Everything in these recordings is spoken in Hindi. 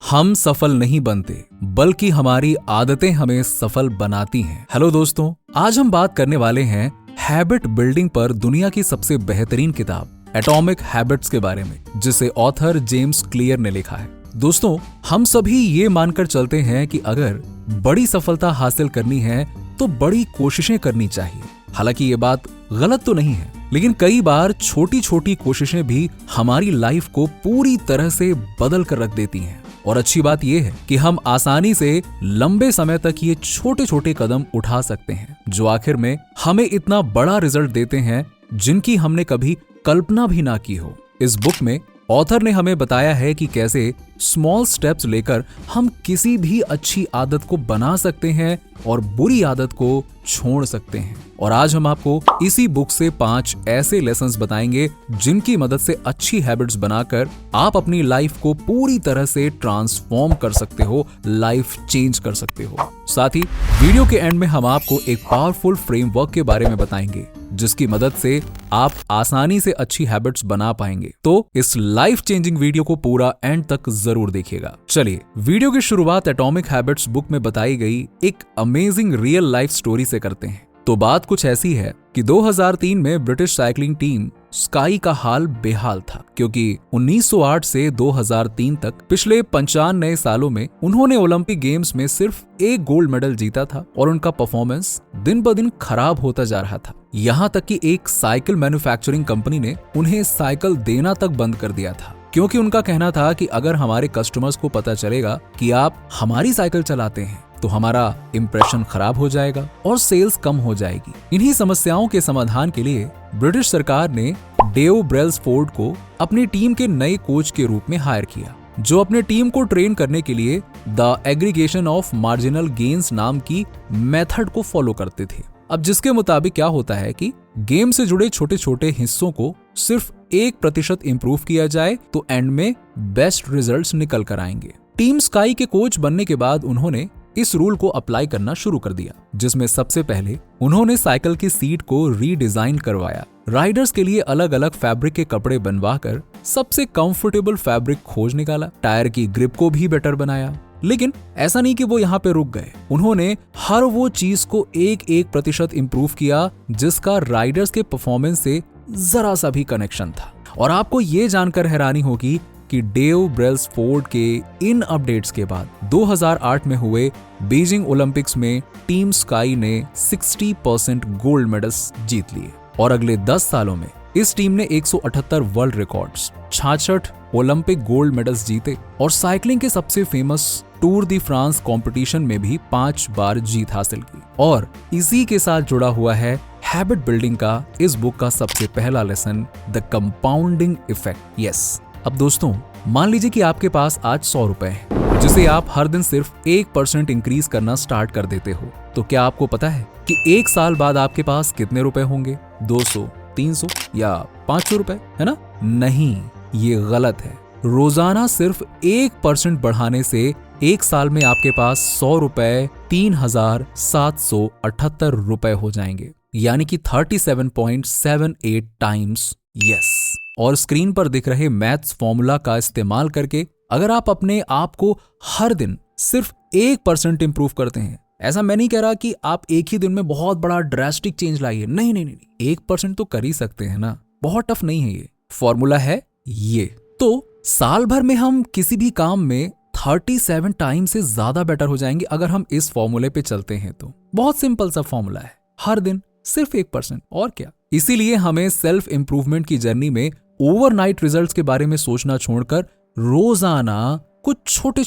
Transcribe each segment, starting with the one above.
हम सफल नहीं बनते बल्कि हमारी आदतें हमें सफल बनाती हैं। हेलो दोस्तों, आज हम बात करने वाले हैं हैबिट बिल्डिंग पर दुनिया की सबसे बेहतरीन किताब एटॉमिक हैबिट्स के बारे में, जिसे ऑथर जेम्स क्लियर ने लिखा है। दोस्तों, हम सभी ये मानकर चलते हैं कि अगर बड़ी सफलता हासिल करनी है तो बड़ी कोशिशें करनी चाहिए। हालांकि ये बात गलत तो नहीं है, लेकिन कई बार छोटी छोटी कोशिशें भी हमारी लाइफ को पूरी तरह से बदल कर रख देती हैं। और अच्छी बात यह है कि हम आसानी से लंबे समय तक ये छोटे छोटे कदम उठा सकते हैं, जो आखिर में हमें इतना बड़ा रिजल्ट देते हैं जिनकी हमने कभी कल्पना भी ना की हो। इस बुक में ऑथर ने हमें बताया है कि कैसे स्मॉल स्टेप्स लेकर हम किसी भी अच्छी आदत को बना सकते हैं और बुरी आदत को छोड़ सकते हैं। और आज हम आपको इसी बुक से 5 ऐसे लेसन्स बताएंगे जिनकी मदद से अच्छी हैबिट्स बनाकर आप अपनी लाइफ को पूरी तरह से ट्रांसफॉर्म कर सकते हो, लाइफ चेंज कर सकते हो। साथ ही वीडियो के एंड में हम आपको एक पावरफुल फ्रेमवर्क के बारे में बताएंगे जिसकी मदद से आप आसानी से अच्छी हैबिट्स बना पाएंगे। तो इस लाइफ चेंजिंग वीडियो को पूरा एंड तक जरूर देखिएगा। चलिए, वीडियो की शुरुआत एटॉमिक हैबिट्स बुक में बताई गई एक अमेजिंग रियल लाइफ स्टोरी से करते हैं। तो बात कुछ ऐसी है कि 2003 में ब्रिटिश साइकिलिंग टीम स्काई का हाल बेहाल था, क्योंकि 1908 से 2003 तक पिछले 95 सालों में उन्होंने ओलंपिक गेम्स में सिर्फ एक गोल्ड मेडल जीता था और उनका परफॉर्मेंस दिन ब दिन खराब होता जा रहा था। यहाँ तक कि एक साइकिल मैन्युफैक्चरिंग कंपनी ने उन्हें साइकिल देना तक बंद कर दिया था, क्योंकि उनका कहना था कि अगर हमारे कस्टमर्स को पता चलेगा कि आप हमारी साइकिल चलाते हैं तो हमारा इंप्रेशन खराब हो जाएगा और सेल्स कम हो जाएगी। इन्हीं समस्याओं के समाधान के लिए ब्रिटिश सरकार ने डेव ब्रेल्सफोर्ड को अपनी टीम के नए कोच के रूप में हायर किया, जो अपने टीम को ट्रेन करने के लिए the aggregation of marginal gains नाम की मेथड को फॉलो करते थे। अब जिसके मुताबिक क्या होता है कि गेम से जुड़े छोटे छोटे हिस्सों को सिर्फ 1% इंप्रूव किया जाए तो एंड में बेस्ट रिजल्ट्स निकल कर आएंगे। टीम स्काई के कोच बनने के बाद उन्होंने इस रूल को अप्लाई करना शुरू कर दिया, जिसमें सबसे पहले उन्होंने साइकिल की सीट को रीडिजाइन करवाया, राइडर्स के लिए अलग अलग फैब्रिक के कपड़े बनवाकर सबसे कंफर्टेबल फैब्रिक खोज निकाला, टायर की ग्रिप को भी बेटर बनाया। लेकिन ऐसा नहीं कि वो यहाँ पे रुक गए, उन्होंने हर वो चीज को 1% इंप्रूव किया जिसका राइडर्स के परफॉर्मेंस से जरा सा भी कनेक्शन था। और आपको ये जानकर हैरानी होगी कि डेव ब्रेल्सफोर्ड के इन अपडेट्स के बाद 2008 में हुए बीजिंग ओलंपिक्स में टीम स्काई ने 60% गोल्ड मेडल्स जीत लिए और अगले 10 सालों में इस टीम ने 178 world records, 66 Olympic gold medals जीते और साइकिलिंग के सबसे फेमस टूर दी फ्रांस कंपटीशन में भी 5 बार जीत हासिल की। और इसी के साथ जुड़ा हुआ है हैबिट बिल्डिंग का इस बुक का सबसे पहला lesson, the compounding effect. Yes, अब दोस्तों, मान लीजिए कि आपके पास आज 100 रुपए है, जिसे आप हर दिन सिर्फ 1% इंक्रीज करना स्टार्ट कर देते हो, तो क्या आपको पता है कि 1 साल बाद आपके पास कितने रुपए होंगे? 200, 300 या 500 रुपए, है ना? नहीं, ये गलत है। रोजाना सिर्फ 1% बढ़ाने से 1 साल में आपके पास 100 रुपए 3778 रुपए हो जाएंगे, यानी कि 37.78 टाइम्स। यस, और स्क्रीन पर दिख रहे मैथ्स फॉर्मूला का इस्तेमाल करके अगर आप अपने आप को हर दिन सिर्फ 1% इंप्रूव करते हैं, ऐसा मैं नहीं कह रहा कि आप एक ही दिन में बहुत बड़ा ड्रास्टिक चेंज लाइए, नहीं नहीं नहीं, 1% तो कर ही सकते हैं ना, बहुत टफ नहीं है। ये फॉर्मूला है ये। तो साल भर में हम किसी भी काम में 37 टाइम से ज्यादा बेटर हो जाएंगे अगर हम इस फॉर्मूले पे चलते हैं। तो बहुत सिंपल सा फॉर्मूला है, हर दिन सिर्फ 1%, और क्या। इसीलिए हमें सेल्फ इंप्रूवमेंट की जर्नी में ओवरनाइट रिजल्ट्स के बारे में सोचना छोड़कर रोजाना कुछ छोटे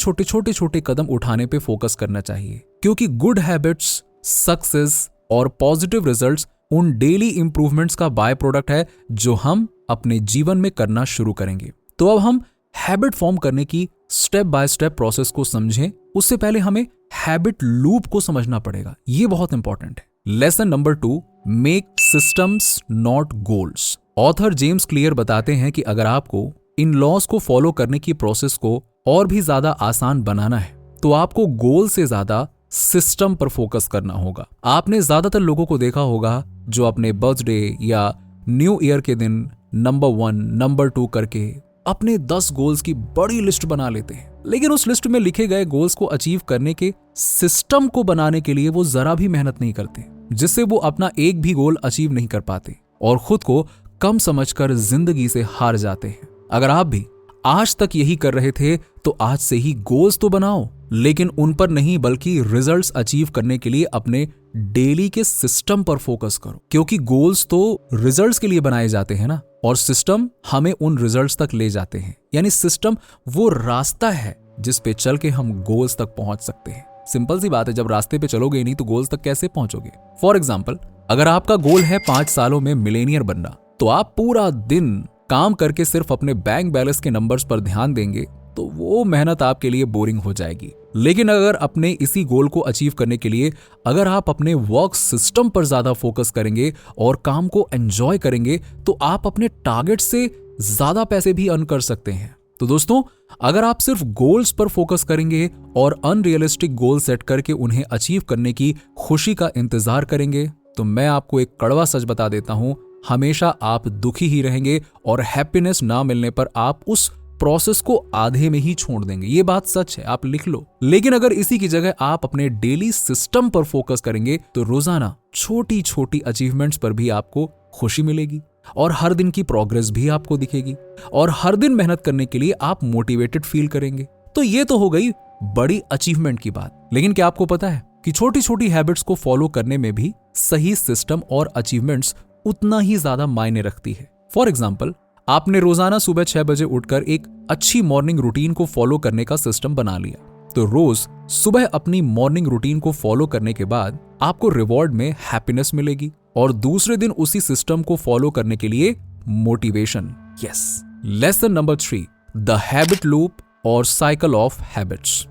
छोटे कदम उठाने पे फोकस करना चाहिए, क्योंकि गुड हैबिट्स, सक्सेस और पॉजिटिव रिजल्ट्स उन डेली इंप्रूवमेंट्स का बाय प्रोडक्ट है जो हम अपने जीवन में करना शुरू करेंगे। तो अब हम हैबिट फॉर्म करने की स्टेप बाय स्टेप प्रोसेस को समझें। उससे पहले हमें हैबिट लूप को समझना पड़ेगा, ये बहुत इंपॉर्टेंट है। Lesson number 2, make systems not goals. Author James clear बताते हैं कि अगर आपको इन लॉस को फॉलो करने की प्रोसेस को और भी ज्यादा आसान बनाना है तो आपको गोल से ज्यादा सिस्टम पर फोकस करना होगा। आपने ज्यादातर लोगों को देखा होगा जो अपने बर्थडे या न्यू ईयर के दिन नंबर 1, नंबर 2 करके अपने 10 गोल्स की बड़ी लिस्ट बना लेते हैं, लेकिन उस लिस्ट में लिखे गए गोल्स को अचीव करने के सिस्टम को बनाने के लिए वो जरा भी मेहनत नहीं करते, जिससे वो अपना एक भी गोल अचीव नहीं कर पाते और खुद को कम समझकर जिंदगी से हार जाते हैं। अगर आप भी आज तक यही कर रहे थे तो आज से ही गोल्स तो बनाओ, लेकिन उन पर नहीं बल्कि रिजल्ट्स अचीव करने के लिए अपने डेली के सिस्टम पर फोकस करो, क्योंकि गोल्स तो रिजल्ट्स के लिए बनाए जाते हैं ना, और सिस्टम हमें उन रिजल्ट्स तक ले जाते हैं। यानी सिस्टम वो रास्ता है जिस पे चल के हम गोल्स तक पहुंच सकते हैं। सिंपल सी बात है, जब रास्ते पे चलोगे नहीं तो गोल्स तक कैसे पहुंचोगे। फॉर एग्जाम्पल, अगर आपका गोल है 5 सालों में मिलेनियर बनना, तो आप पूरा दिन काम करके सिर्फ अपने बैंक बैलेंस के नंबर्स पर ध्यान देंगे तो वो मेहनत आपके लिए बोरिंग हो जाएगी। लेकिन अगर अपने इसी गोल को अचीव करने के लिए अगर आप अपने वर्क सिस्टम पर ज्यादा फोकस करेंगे और काम को एंजॉय करेंगे तो आप अपने टारगेट से ज्यादा पैसे भी अर्न कर सकते हैं। तो दोस्तों, अगर आप सिर्फ गोल्स पर फोकस करेंगे और अनरियलिस्टिक गोल सेट करके उन्हें अचीव करने की खुशी का इंतजार करेंगे तो मैं आपको एक कड़वा सच बता देता हूं, हमेशा आप दुखी ही रहेंगे और हैप्पीनेस ना मिलने पर आप उस प्रोसेस को आधे में ही छोड़ देंगे। ये बात सच है, आप लिख लो। लेकिन अगर इसी की जगह आप अपने डेली सिस्टम पर फोकस करेंगे तो रोजाना छोटी छोटी अचीवमेंट्स पर भी आपको खुशी मिलेगी और हर दिन की प्रोग्रेस भी आपको दिखेगी और हर दिन मेहनत करने के लिए आप मोटिवेटेड फील करेंगे। तो ये तो हो गई बड़ी अचीवमेंट की बात, लेकिन क्या आपको पता है कि छोटी छोटी हैबिट्स को फॉलो करने में भी सही सिस्टम और अचीवमेंट्स उतना ही ज्यादा मायने रखती है। फॉर एग्जाम्पल, आपने रोजाना सुबह 6 बजे उठकर एक अच्छी मॉर्निंग रूटीन को फॉलो करने का सिस्टम बना लिया, तो रोज सुबह अपनी मॉर्निंग रूटीन को फॉलो करने के बाद आपको रिवॉर्ड में हैप्पीनेस मिलेगी और दूसरे दिन उसी सिस्टम को फॉलो करने के लिए motivation. Yes. Lesson number 3, the habit loop और cycle of habits.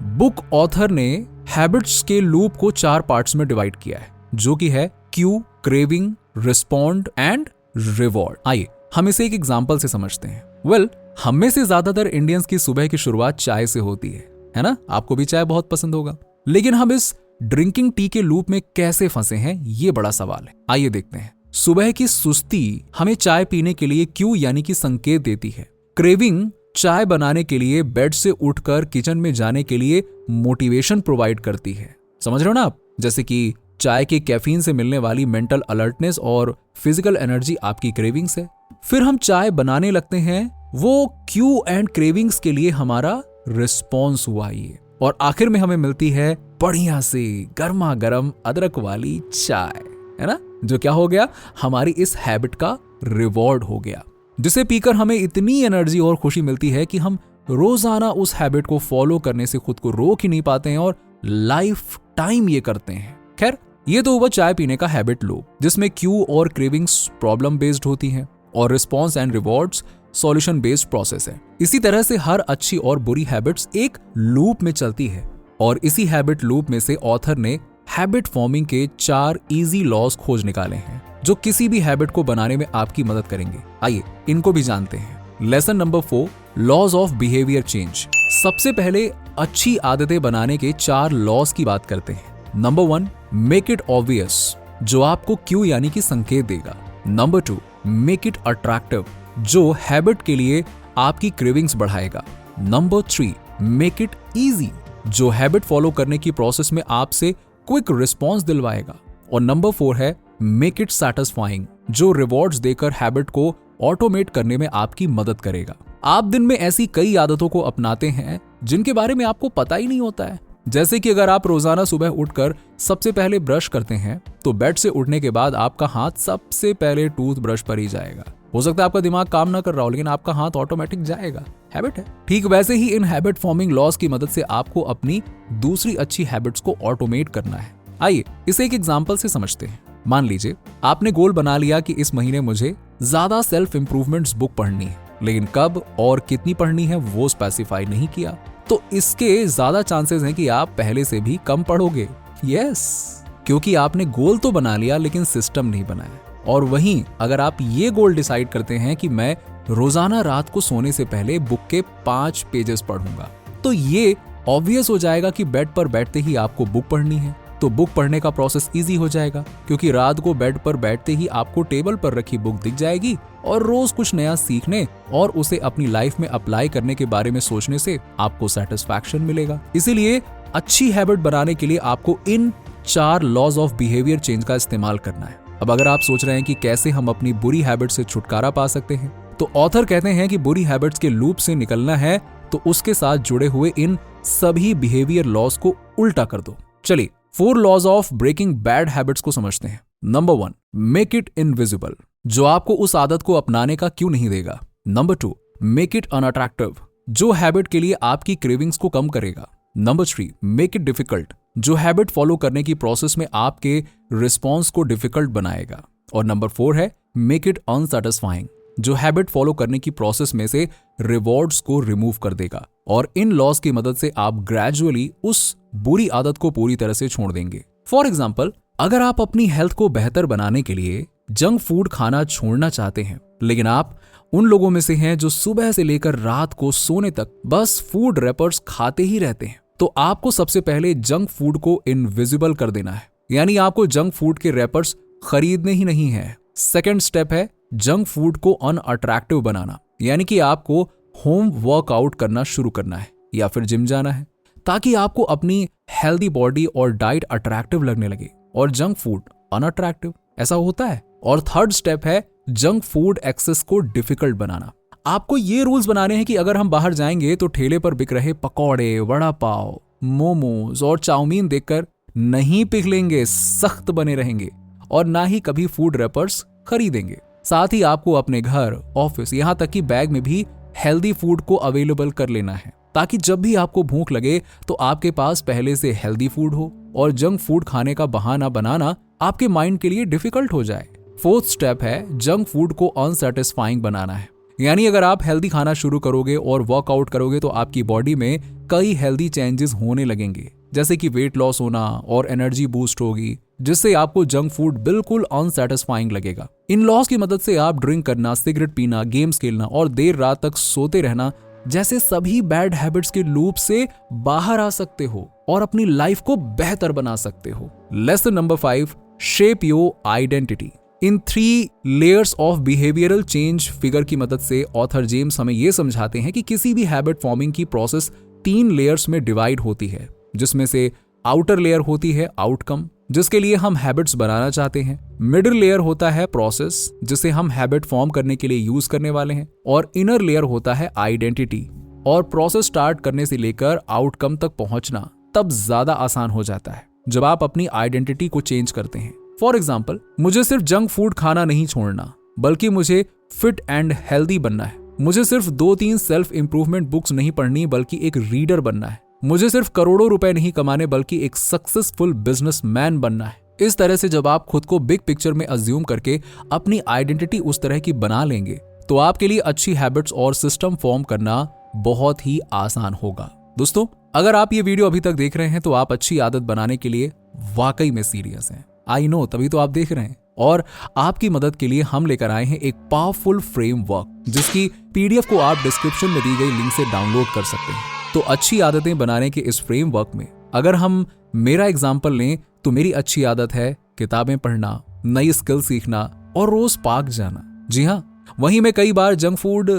Book author ने हैबिट्स के लूप को 4 पार्ट्स में डिवाइड किया है, जो कि है Q, craving, respond and reward. आइए हम इसे एक एग्जांपल से समझते हैं। हम में से ज्यादातर इंडियंस की सुबह की शुरुआत चाय से होती है ना? आपको भी चाय बहुत पसंद होगा। लेकिन हम इस ड्रिंकिंग टी के लूप में कैसे फंसे हैं, ये बड़ा सवाल है। आइए देखते हैं। सुबह की सुस्ती हमें चाय पीने के लिए क्यू यानी कि संकेत देती है। क्रेविंग चाय बनाने के लिए बेड से उठकर किचन में जाने के लिए मोटिवेशन प्रोवाइड करती है। समझ रहे हो ना आप? जैसे कि चाय के कैफीन से मिलने वाली मेंटल अलर्टनेस और फिजिकल एनर्जी आपकी क्रेविंग्स है। फिर हम चाय बनाने लगते हैं, वो क्यू एंड क्रेविंग्स के लिए हमारा रिस्पॉन्स हुआ ये, और आखिर में हमें मिलती है बढ़िया से गर्मा गर्म अदरक वाली चाय, है ना? जो क्या हो गया, हमारी इस हैबिट का रिवॉर्ड हो गया, जिसे पीकर हमें इतनी एनर्जी और खुशी मिलती है कि हम रोजाना उस हैबिट को फॉलो करने से खुद को रोक ही नहीं पाते हैं और लाइफ टाइम ये करते हैं। खैर, ये तो हुआ चाय पीने का हैबिट लूप, जिसमें क्यू और क्रेविंग्स प्रॉब्लम बेस्ड होती हैं और response and rewards solution based process है। इसी तरह से हर अच्छी और बुरी हैबिट्स एक लूप में चलती है, और इसी हैबिट लूप में से ऑथर ने हैबिट फॉर्मिंग के 4 इजी लॉज खोज निकाले हैं, जो किसी भी हैबिट को बनाने में आपकी मदद करेंगे। आइए इनको भी जानते हैं। Lesson number 4, laws of behaviour change. सबसे पहले अच्छी आदतें बनाने के 4 लॉज की बात करते हैं। नंबर 1, मेक इट ऑब्वियस, जो आपको क्यू यानी कि संकेत देगा। नंबर 2, मेक इट अट्रैक्टिव, जो हैबिट के लिए आपकी क्रेविंग्स बढ़ाएगा। नंबर 3, मेक इट इजी, जो हैबिट फॉलो करने की प्रोसेस में आपसे क्विक रिस्पॉन्स दिलवाएगा। और नंबर 4 है मेक इट सैटिस्फाइंग, जो रिवॉर्ड्स देकर हैबिट को ऑटोमेट करने में आपकी मदद करेगा। आप दिन में ऐसी कई आदतों को अपनाते हैं जिनके बारे में आपको पता ही नहीं होता है। जैसे कि अगर आप रोजाना सुबह उठकर सबसे पहले ब्रश करते हैं तो बेड से उठने के बाद आपका हाथ सबसे पहले टूथब्रश पर ही जाएगा। हो सकता है आपका दिमाग काम ना कर रहा हो, लेकिन आपका हाथ ऑटोमेटिक जाएगा। हैबिट है। ठीक वैसे ही इन हैबिट फॉर्मिंग लॉज की मदद से आपको अपनी दूसरी अच्छी हैबिट्स को ऑटोमेट करना है। आइए इसे एक एग्जांपल से समझते हैं। मान लीजिए आपने गोल बना लिया कि इस महीने मुझे ज्यादा सेल्फ इंप्रूवमेंट्स बुक पढ़नी है, लेकिन कब और कितनी पढ़नी है वो स्पेसिफाई नहीं किया, तो इसके ज्यादा चांसेस हैं कि आप पहले से भी कम पढ़ोगे। यस, क्योंकि आपने गोल तो बना लिया लेकिन सिस्टम नहीं बनाया। और वहीं अगर आप ये गोल डिसाइड करते हैं कि मैं रोजाना रात को सोने से पहले बुक के 5 पेजेस पढ़ूंगा, तो ये ऑब्वियस हो जाएगा कि बेड पर बैठते ही आपको बुक पढ़नी है। तो तो बुक पढ़ने का प्रोसेस इजी हो जाएगा, क्योंकि रात को बेड पर बैठते ही आपको टेबल पर रखी बुक दिख जाएगी और रोज कुछ नया सीखने और उसे अपनी लाइफ में अप्लाई करने के बारे में सोचने से आपको सेटिस्फैक्शन मिलेगा। इसीलिए अच्छी हैबिट बनाने के लिए आपको इन 4 लॉज ऑफ बिहेवियर चेंज का इस्तेमाल करना है। अब अगर आप सोच रहे हैं कि कैसे हम अपनी बुरी हैबिट से छुटकारा पा सकते हैं, तो ऑथर कहते हैं कि बुरी हैबिट्स के लूप से निकलना है तो उसके साथ जुड़े हुए इन सभी बिहेवियर लॉज को उल्टा कर दो। चलिए 4 laws of breaking bad habits को समझते हैं। नंबर 1, मेक इट इनविजिबल, जो आपको उस आदत को अपनाने का क्यों नहीं देगा। नंबर 2, मेक इट अनअट्रैक्टिव, जो हैबिट के लिए आपकी क्रेविंग्स को कम करेगा। नंबर 3, मेक इट डिफिकल्ट, जो हैबिट फॉलो करने की प्रोसेस में आपके रिस्पॉन्स को डिफिकल्ट बनाएगा। और नंबर 4 है मेक इट अनसैटिस्फाइंग, जो हैबिट फॉलो करने की प्रोसेस में से रिवॉर्ड्स को रिमूव कर देगा। और इन लॉज की मदद से आप ग्रेजुअली उस बुरी आदत को पूरी तरह से छोड़ देंगे। फॉर एग्जाम्पल, अगर आप अपनी हेल्थ को बेहतर बनाने के लिए जंक फूड खाना छोड़ना चाहते हैं, लेकिन आप उन लोगों में से हैं जो सुबह से लेकर रात को सोने तक बस फूड रैपर्स खाते ही रहते हैं, तो आपको सबसे पहले जंक फूड को इनविजिबल कर देना है। यानी आपको जंक फूड के रैपर्स खरीदने ही नहीं है। सेकेंड स्टेप है जंक फूड को अनअट्रैक्टिव बनाना, यानी कि आपको होम वर्कआउट करना शुरू करना है या फिर जिम जाना है, ताकि आपको अपनी हेल्दी बॉडी और डाइट अट्रैक्टिव लगने लगे और जंक फूड अनअट्रैक्टिव। ऐसा होता है। और थर्ड स्टेप है जंक फूड एक्सेस को डिफिकल्ट बनाना। आपको ये रूल्स बनाने हैं कि अगर हम बाहर जाएंगे तो ठेले पर बिक रहे पकौड़े, वड़ा पाव, मोमोज और चाउमीन देखकर नहीं पिघलेंगे, सख्त बने रहेंगे और ना ही कभी फूड रैपर्स खरीदेंगे। साथ ही आपको अपने घर, ऑफिस, यहाँ तक कि बैग में भी हेल्दी फूड को अवेलेबल कर लेना है, ताकि जब भी आपको भूख लगे तो आपके पास पहले से हेल्दी फूड हो और जंक फूड खाने का बहाना बनाना आपके माइंड के लिए डिफिकल्ट हो जाए। फोर्थ स्टेप है जंक फूड को अनसैटिस्फाइंग बनाना है। यानी अगर आप हेल्दी खाना शुरू करोगे और वर्कआउट करोगे तो आपकी बॉडी में कई हेल्दी चेंजेस होने लगेंगे, जैसे कि वेट लॉस होना और एनर्जी बूस्ट होगी, जिससे आपको जंक फूड बिल्कुल अनसैटिस्फाइंग लगेगा। इन लॉस की मदद से आप ड्रिंक करना, सिगरेट पीना, गेम्स खेलना और देर रात तक सोते रहना जैसे सभी बैड हैबिट्स के लूप से बाहर आ सकते हो और अपनी लाइफ को बेहतर बना सकते हो। Lesson number 5, shape your identity. In 3 layers of behavioural change figure की मदद से ऑथर जेम्स हमें यह समझाते हैं कि किसी भी हैबिट फॉर्मिंग की प्रोसेस 3 लेयर्स में डिवाइड होती है, जिसमें से आउटर लेयर होती है आउटकम, जिसके लिए हम हैबिट्स बनाना चाहते हैं। मिडिल लेयर होता है प्रोसेस, जिसे हम हैबिट फॉर्म करने के लिए यूज करने वाले हैं। और इनर लेयर होता है आइडेंटिटी। और प्रोसेस स्टार्ट करने से लेकर आउटकम तक पहुंचना तब ज्यादा आसान हो जाता है जब आप अपनी आइडेंटिटी को चेंज करते हैं। फॉर एग्जाम्पल, मुझे सिर्फ जंक फूड खाना नहीं छोड़ना, बल्कि मुझे फिट एंड हेल्दी बनना है। मुझे सिर्फ 2-3 सेल्फ इंप्रूवमेंट बुक्स नहीं पढ़नी, बल्कि एक रीडर बनना है। मुझे सिर्फ करोड़ों रुपए नहीं कमाने, बल्कि एक सक्सेसफुल बिजनेसमैन बनना है। इस तरह से जब आप खुद को बिग पिक्चर में अज्यूम करके अपनी आइडेंटिटी उस तरह की बना लेंगे, तो आपके लिए अच्छी हैबिट्स और सिस्टम फॉर्म करना बहुत ही आसान होगा। दोस्तों, अगर आप ये वीडियो अभी तक देख रहे हैं तो आप अच्छी आदत बनाने के लिए वाकई में सीरियस हैं। आई नो, तभी तो आप देख रहे हैं। और आपकी मदद के लिए हम लेकर आए हैं एक पावरफुल फ्रेमवर्क, जिसकी पीडीएफ को आप डिस्क्रिप्शन में दी गई लिंक से डाउनलोड कर सकते हैं। तो अच्छी आदतें बनाने के इस फ्रेमवर्क में अगर हम मेरा एग्जाम्पल लें तो मेरी अच्छी आदत है किताबें पढ़ना, नई स्किल सीखना और रोज पार्क जाना। जी हाँ, वहीं मैं कई बार जंक फूड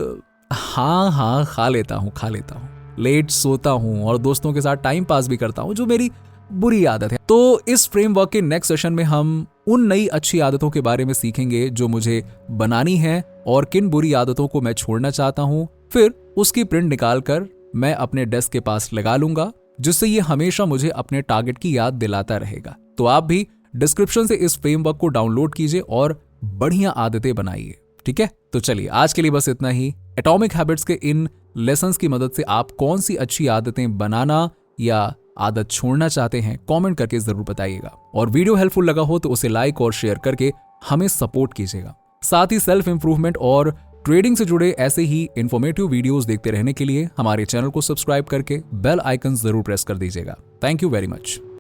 खा लेता हूँ, लेट सोता हूँ और दोस्तों के साथ टाइम पास भी करता हूँ, जो मेरी बुरी आदत है। तो इस फ्रेमवर्क के नेक्स्ट सेशन में हम उन नई अच्छी आदतों के बारे में सीखेंगे जो मुझे बनानी है और किन बुरी आदतों को मैं छोड़ना चाहता हूँ। फिर उसकी प्रिंट निकाल कर मैं अपने डेस्क के पास लगा लूंगा, जिससे ये हमेशा मुझे अपने टारगेट की याद दिलाता रहेगा। तो आप भी डिस्क्रिप्शन से इस फ्रेमवर्क को डाउनलोड कीजिए और बढ़िया आदतें बनाइए। ठीक है, तो चलिए आज के लिए बस इतना ही। एटॉमिक हैबिट्स के इन लेसन्स की मदद से आप कौन सी अच्छी आदतें बनाना या आदत छोड़ना चाहते हैं, कमेंट करके जरूर बताइएगा। और वीडियो हेल्पफुल लगा हो तो उसे लाइक और शेयर करके हमें सपोर्ट कीजिएगा। साथ ही सेल्फ इंप्रूवमेंट और ट्रेडिंग से जुड़े ऐसे ही इंफॉर्मेटिव वीडियोस देखते रहने के लिए हमारे चैनल को सब्सक्राइब करके बेल आइकन जरूर प्रेस कर दीजिएगा। Thank you very much.